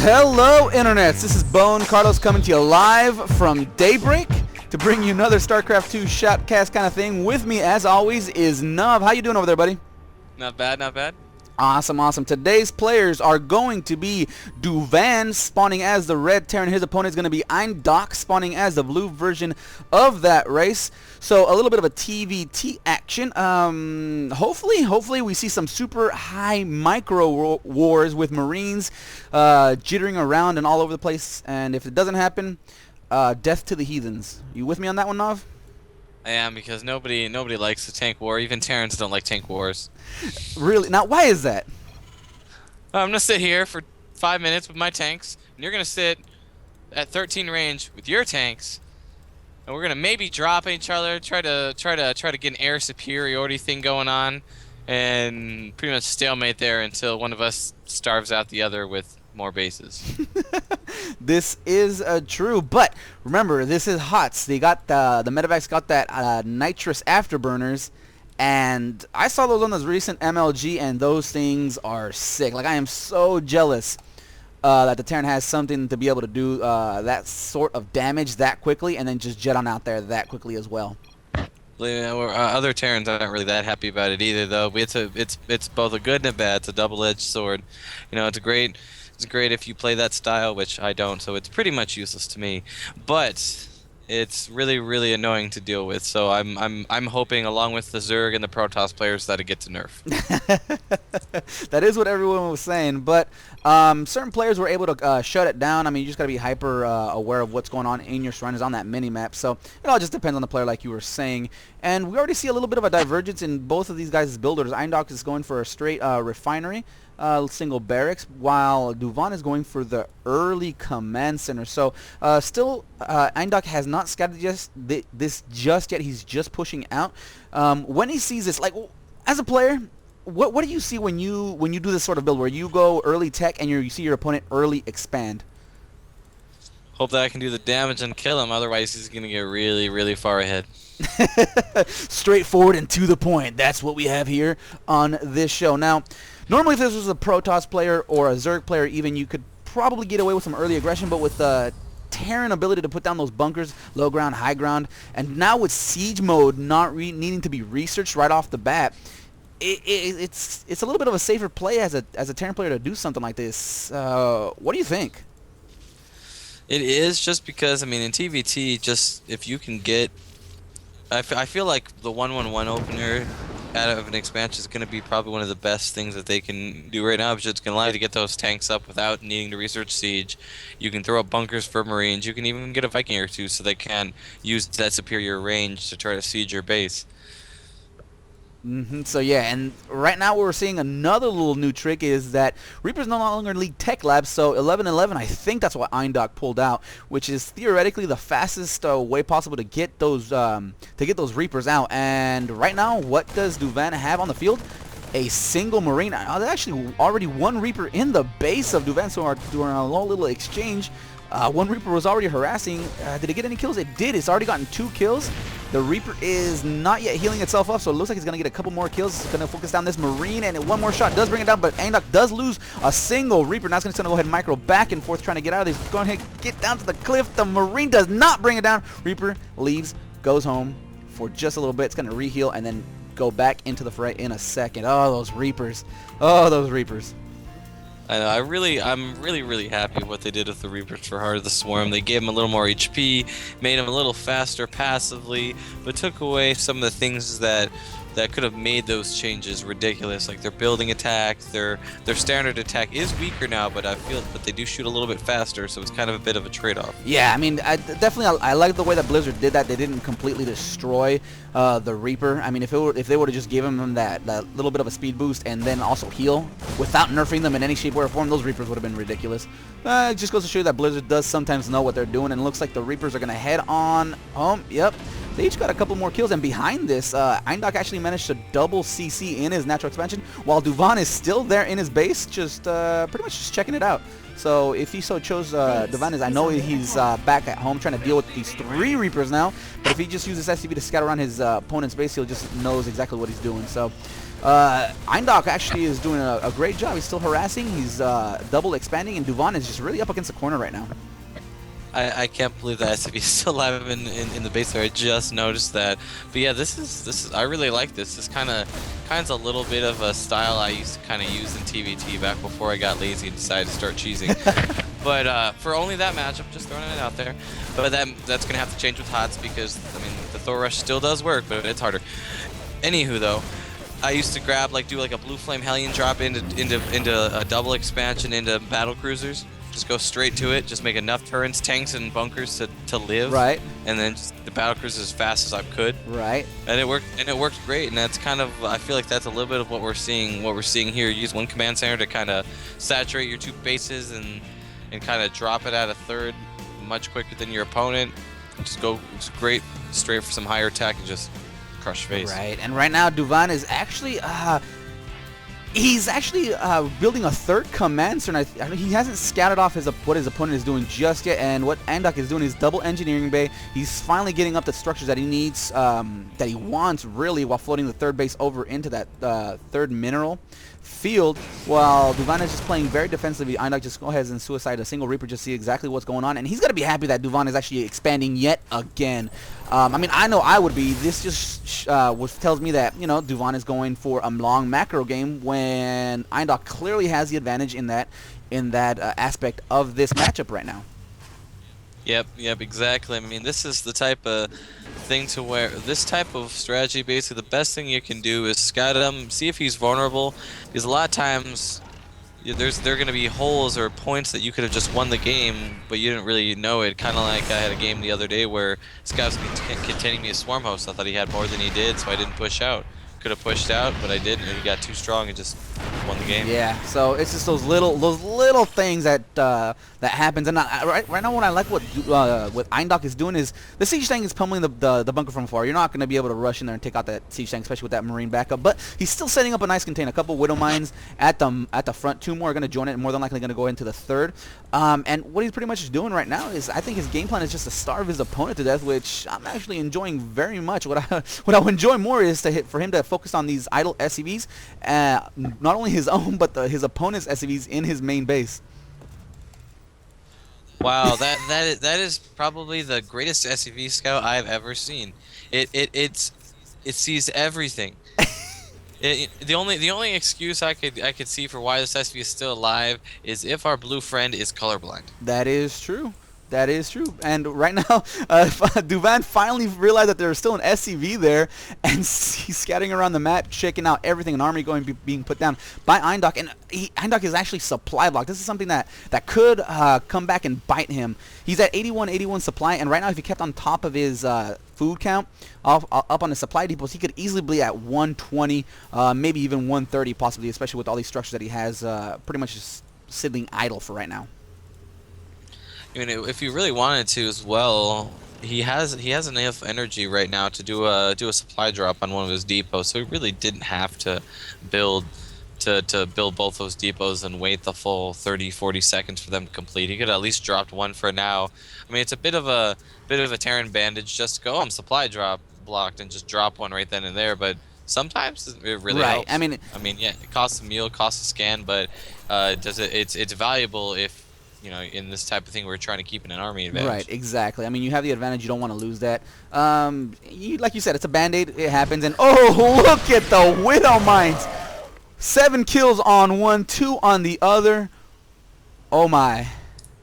Hello, internets. This is BoneCarlos coming to you live from Daybreak to bring you another StarCraft 2 shotcast kind of thing. With me, as always, is Nub. How you doing over there, buddy? Not bad, not bad. Awesome, awesome. Today's players are going to be Duvan spawning as the red Terran. His opponent is going to be Aindok spawning as the blue version of that race. So a little bit of a TVT action. Hopefully we see some super high micro wars with Marines jittering around and all over the place. And if it doesn't happen, death to the heathens. You with me on that one, Nav? I am, because nobody likes the tank war. Even Terrans don't like tank wars. Really? Now, why is that? I'm gonna sit here for 5 minutes with my tanks, and you're gonna sit at 13 range with your tanks, and we're gonna maybe drop each other, try to get an air superiority thing going on, and pretty much stalemate there until one of us starves out the other with more bases. This is true, but remember, this is HOTS. They got the medevacs got that nitrous afterburners, and I saw those on this recent MLG, and those things are sick. Like, I am so jealous that the Terran has something to be able to do that sort of damage that quickly, and then just jet on out there that quickly as well. Other Terrans aren't really that happy about it either, though. It's both a good and a bad. It's a double-edged sword. You know, it's great if you play that style, which I don't, so it's pretty much useless to me. But it's really annoying to deal with. So I'm hoping, along with the Zerg and the Protoss players, that it gets a nerf. That is what everyone was saying, but certain players were able to shut it down. I mean, you just got to be hyper aware of what's going on in your surroundings on that mini-map. So it all just depends on the player, like you were saying. And we already see a little bit of a divergence in both of these guys' builders. Aindok is going for a straight refinery, single barracks, while Duvan is going for the early command center. So still, Aindok has not scattered this just yet. He's just pushing out. When he sees this, like, as a player, what do you see when you do this sort of build where you go early tech and you see your opponent early expand? Hope that I can do the damage and kill him, otherwise he's going to get really far ahead. Straightforward and to the point. That's what we have here on this show. Now, normally if this was a Protoss player or a Zerg player even, you could probably get away with some early aggression, but with the Terran ability to put down those bunkers, low ground, high ground, and now with siege mode not needing to be researched right off the bat, it's a little bit of a safer play as a Terran player to do something like this. What do you think? It is, just because, I mean, in TVT, just if you can get... I feel like the 1-1-1 opener out of an expansion is going to be probably one of the best things that they can do right now, because it's going to allow you to get those tanks up without needing to research siege. You can throw up bunkers for Marines. You can even get a Viking or two so they can use that superior range to try to siege your base. So yeah, and right now we're seeing another little new trick is that Reapers no longer lead tech labs, so 11-11, I think that's what Aindok pulled out, which is theoretically the fastest way possible to get those Reapers out. And right now, what does Duvan have on the field? A single Marine. There's actually already one Reaper in the base of Duvan, so during a little exchange, one Reaper was already harassing. Did it get any kills? It did. It's already gotten 2 kills. The Reaper is not yet healing itself up, so it looks like it's going to get a couple more kills. It's going to focus down this Marine, and one more shot does bring it down, but Aindok does lose a single Reaper. Now it's going to go ahead and micro back and forth trying to get out of this. Go ahead and get down to the cliff. The Marine does not bring it down. Reaper leaves, goes home for just a little bit. It's going to reheal and then go back into the fray in a second. Oh, those Reapers. Oh, those Reapers. I know, I'm really happy with what they did with the Reapers for Heart of the Swarm. They gave him a little more HP, made him a little faster passively, but took away some of the things that could have made those changes ridiculous, like their building attack, their standard attack is weaker now, but they do shoot a little bit faster, so it's kind of a bit of a trade-off. Yeah, I mean, I like the way that Blizzard did that. They didn't completely destroy the Reaper. I mean, if they would have just given him that little bit of a speed boost and then also heal without nerfing them in any shape, way, or form, those Reapers would have been ridiculous. It just goes to show you that Blizzard does sometimes know what they're doing, and it looks like the Reapers are going to head on home. Yep. they each got a couple more kills. And behind this, Aindok actually managed to double CC in his natural expansion, while Duvan is still there in his base, just pretty much just checking it out. So if he so chose, Duvan is, I know he's back at home trying to deal with these 3 Reapers now, but if he just uses SCV to scout around his opponent's base, he'll just knows exactly what he's doing. So Aindok actually is doing a great job. He's still harassing, he's double expanding, and Duvan is just really up against the corner right now. I can't believe that SCV is still alive in the base there. I just noticed that. But yeah, this is I really like this. This kind of a little bit of a style I used to kind of use in TVT back before I got lazy and decided to start cheesing. But for only that matchup, just throwing it out there. But that's gonna have to change with HOTS because I mean the Thor Rush still does work, but it's harder. Anywho though, I used to do a Blue Flame Hellion drop into a double expansion into battle cruisers. Just go straight to it. Just make enough turrets, tanks, and bunkers to live. Right. And then just the battle cruisers as fast as I could. Right. And it worked. And it worked great. And that's kind of I feel like that's a little bit of what we're seeing. What we're seeing here. Use one command center to kind of saturate your 2 bases and kind of drop it at a third much quicker than your opponent. Just go straight for some higher attack and just crush face. Right. And right now Duvan is actually he's actually building a 3rd command center. He hasn't scouted off what his opponent is doing just yet, and what Aindok is doing is double engineering bay. He's finally getting up the structures that he needs, that he wants really, while floating the 3rd base over into that 3rd mineral field, while Duvan is just playing very defensively. Aindok just go ahead and suicide a single Reaper, just see exactly what's going on, and he's gonna be happy that Duvan is actually expanding yet again. I mean, I know I would be. This just tells me that, you know, Duvan is going for a long macro game when Aindok clearly has the advantage in that aspect of this matchup right now. Yep, exactly. I mean, this is the type of thing to where this type of strategy, basically, the best thing you can do is scout him, see if he's vulnerable, because a lot of times there are going to be holes or points that you could have just won the game, but you didn't really know it. Kind of like I had a game the other day where this guy was containing me a swarm host. I thought he had more than he did, so I didn't push out. Could have pushed out, but I didn't, and he got too strong and just won the game. Yeah, so it's just those little things that happens. And right now, what I like what Aindok is doing is the siege tank is pummeling the bunker from far. You're not going to be able to rush in there and take out that siege tank, especially with that marine backup. But he's still setting up a nice container. A couple widow mines at the front. 2 more are going to join it, and more than likely going to go into the 3rd. And what he's pretty much doing right now is, I think his game plan is just to starve his opponent to death, which I'm actually enjoying very much. What I would enjoy more is for him to focus on these idle SCVs, not only his own but his opponent's SCVs in his main base. Wow, that is probably the greatest SCV scout I've ever seen. It sees everything. The only excuse I could see for why this SCV is still alive is if our blue friend is colorblind. That is true. That is true. And right now, Duvan finally realized that there's still an SCV there, and he's scouting around the map, checking out everything, an army being put down by Aindok. And Aindok is actually supply blocked. This is something that could come back and bite him. He's at 81 supply, and right now, if he kept on top of his food count up on the supply depots, he could easily be at 120, maybe even 130 possibly, especially with all these structures that he has pretty much just sitting idle for right now. I mean, if you really wanted to as well, he has enough energy right now to do a supply drop on one of his depots, so he really didn't have to build both those depots and wait the full 30-40 seconds for them to complete. He could at least dropped one for now. I mean, it's a bit of a Terran bandage just to go, oh, I'm supply drop blocked, and just drop one right then and there, but sometimes it really helps. I mean, yeah, it costs a meal, it costs a scan, but it's valuable if, you know, in this type of thing, we're trying to keep in an army advantage. Right, exactly. I mean, you have the advantage. You don't want to lose that. Like you said, it's a Band-Aid. It happens. And, oh, look at the Widow Mines. 7 kills on one, 2 on the other. Oh, my.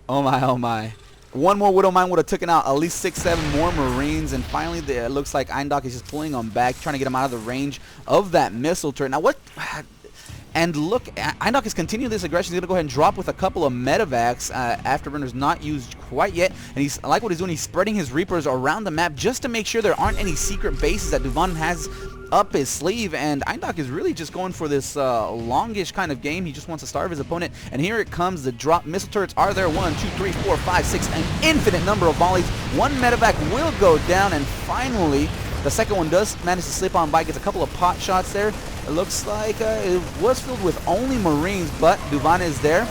Oh, my, oh, my. One more Widow Mine would have taken out at least 6-7 more Marines. And finally, it looks like Aindok is just pulling them back, trying to get them out of the range of that missile turret. Now, what... And look, Aindok is continuing this aggression. He's going to go ahead and drop with a couple of medevacs, afterburners not used quite yet. And I like what he's doing. He's spreading his Reapers around the map just to make sure there aren't any secret bases that Duvan has up his sleeve, and Aindok is really just going for this longish kind of game. He just wants to starve his opponent, and here it comes. The drop missile turrets are there. 1, 2, 3, 4, 5, 6, an infinite number of volleys. One medevac will go down, and finally the second one does manage to slip on by, gets a couple of pot shots there. It looks like it was filled with only Marines, but Duvan is there.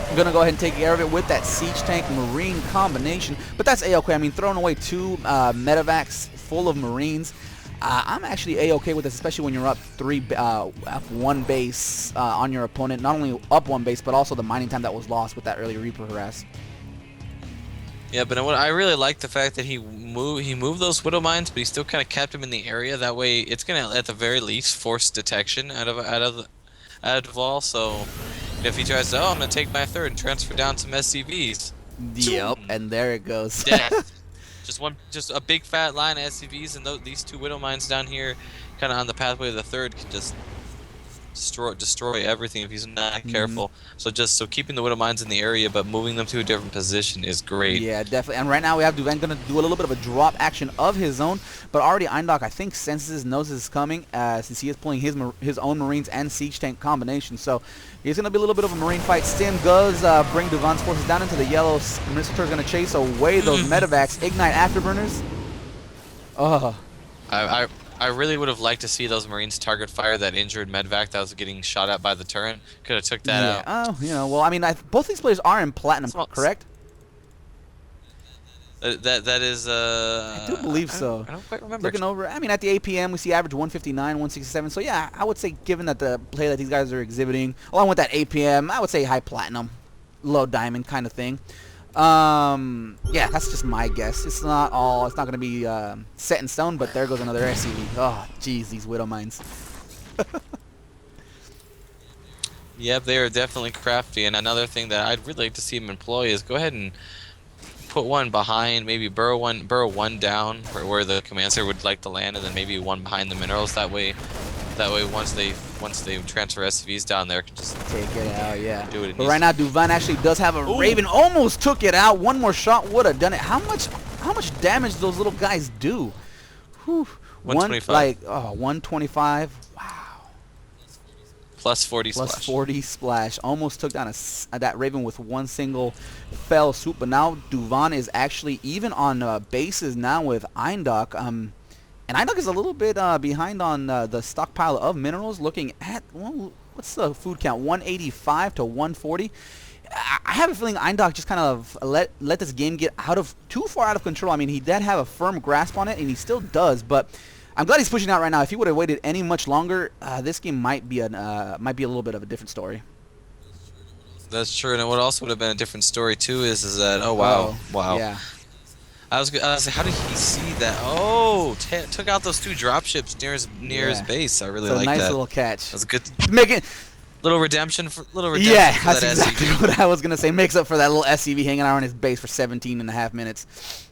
I'm going to go ahead and take care of it with that Siege Tank Marine combination. But that's A-okay. I mean, throwing away 2 medevacs full of Marines, I'm actually A-okay with this, especially when you're up 1 base on your opponent. Not only up 1 base, but also the mining time that was lost with that early Reaper harass. Yeah, but what I really like the fact that he moved those Widow Mines, but he still kind of kept them in the area. That way, it's gonna at the very least force detection out of Duval. So if he tries to, I'm gonna take my third and transfer down some SCVs. Yep, and there it goes. Death. just a big fat line of SCVs, and these 2 Widow Mines down here, kind of on the pathway to the third, can just destroy everything if he's not careful. So keeping the Widow Mines in the area but moving them to a different position is great. Yeah, definitely. And right now we have Duvan going to do a little bit of a drop action of his own, but already Aindok, I think, senses, knows this is coming since he is pulling his own Marines and Siege Tank combination. So he's going to be a little bit of a Marine fight. Stim does bring Duvan's forces down into the yellow. Mr. is going to chase away those medevacs. Ignite Afterburners. I really would have liked to see those Marines target fire that injured medvac that was getting shot at by the turret. Could have took that out. Oh, well, I mean, both these players are in platinum, correct? That is. I do believe so. I don't quite remember. Looking over, I mean, at the APM, we see average 159, 167. So yeah, I would say, given that the play that these guys are exhibiting, along with that APM, I would say high platinum, low diamond kind of thing. Yeah, that's just my guess. It's not going to be set in stone, but there goes another SCV. Oh, jeez, these Widow Mines. Yep, they are definitely crafty. And another thing that I'd really like to see him employ is go ahead and put one behind, maybe burrow one down where the command center would like to land, and then maybe one behind the minerals. That way once they transfer SCVs down there, can just take it out. Yeah. Do it. But right now, Duvan actually does have a Raven. Almost took it out. One more shot would have done it. How much damage those little guys do? Whew. 125. 125. Wow. Plus 40 splash. Plus 40 splash. Almost took down that Raven with one single fell swoop. But now Duvan is actually even on bases now with Aindok. And Aindok is a little bit behind on the stockpile of minerals. Looking at, well, what's the food count? 185 to 140. I have a feeling Aindok just kind of let this game get too far out of control. I mean, he did have a firm grasp on it, and he still does. But I'm glad he's pushing out right now. If he would have waited any much longer, this game might be a little bit of a different story. That's true, and what also would have been a different story too is that wow. Yeah. I was like, how did he see that? Oh, took out those 2 dropships near his base. I really like that. Nice little catch. That's a good. Little redemption for that's that exactly SCV. what I was gonna say. Makes up for that little SCV hanging out on his base for 17.5 minutes.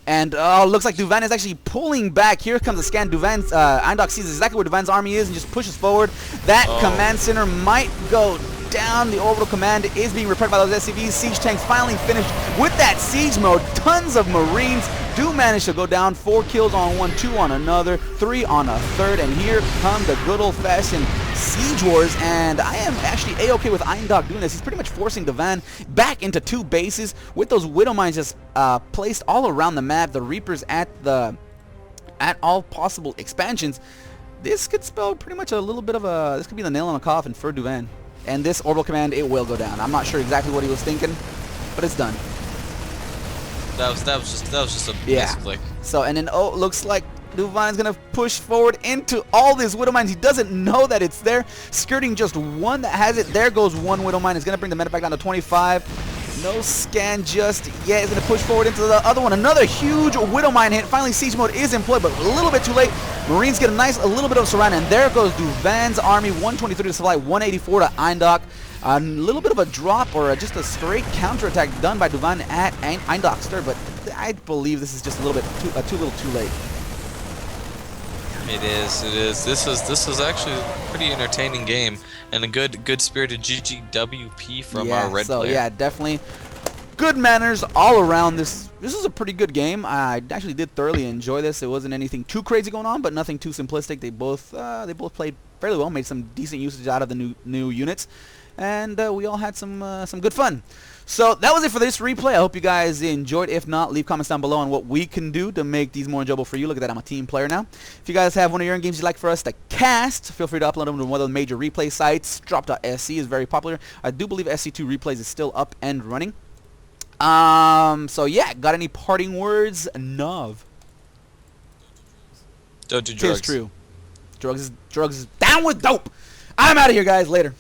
And looks like Duvan is actually pulling back. Here comes the scan. Aindok sees exactly where Duvan's army is and just pushes forward. That command center might go down. The orbital command is being repaired by those SCVs. Siege tanks finally finished with that siege mode. Tons of Marines do manage to go down. 4 kills on one, 2 on another, 3 on a third, and here come the good old-fashioned siege wars. And I am actually a-okay with Aindok doing this. He's pretty much forcing Duvan back into 2 bases with those Widow Mines just placed all around the map. The Reapers at all possible expansions. This could spell pretty much a little bit of this could be the nail in the coffin for Duvan. And this orbital command, it will go down. I'm not sure exactly what he was thinking, but it's done. That was just a misclick. So, and then looks like Duvan is gonna push forward into all these Widow Mines. He doesn't know that it's there. Skirting just one that has it. There goes one Widow Mine. It's gonna bring the meta back down to 25. No scan just yet. He's gonna push forward into the other one. Another huge Widow Mine hit. Finally, siege mode is employed, but a little bit too late. Marines get a little bit of surround, and there goes Duvan's army. 123 to supply, 184 to Aindok. A little bit of a drop or just a straight counterattack done by Duvan at Aindok's third, but I believe this is just a little bit too late. It is. This was actually a pretty entertaining game and a good spirited GGWP from our red player. Yeah, definitely. good manners all around. This is a pretty good game. I actually did thoroughly enjoy this. It wasn't anything too crazy going on, but nothing too simplistic. They both played fairly well, made some decent usage out of the new units, and we all had some good fun. So that was it for this replay. I hope you guys enjoyed. If not, leave comments down below on what we can do to make these more enjoyable for you. Look at that, I'm a team player now. If you guys have one of your own games you'd like for us to cast, feel free to upload them to one of the major replay sites. Drop.sc is very popular. I do believe SC2 Replays is still up and running. So yeah, got any parting words, Nov? Don't do drugs. It's true. Drugs is down with dope. I'm out of here, guys. Later.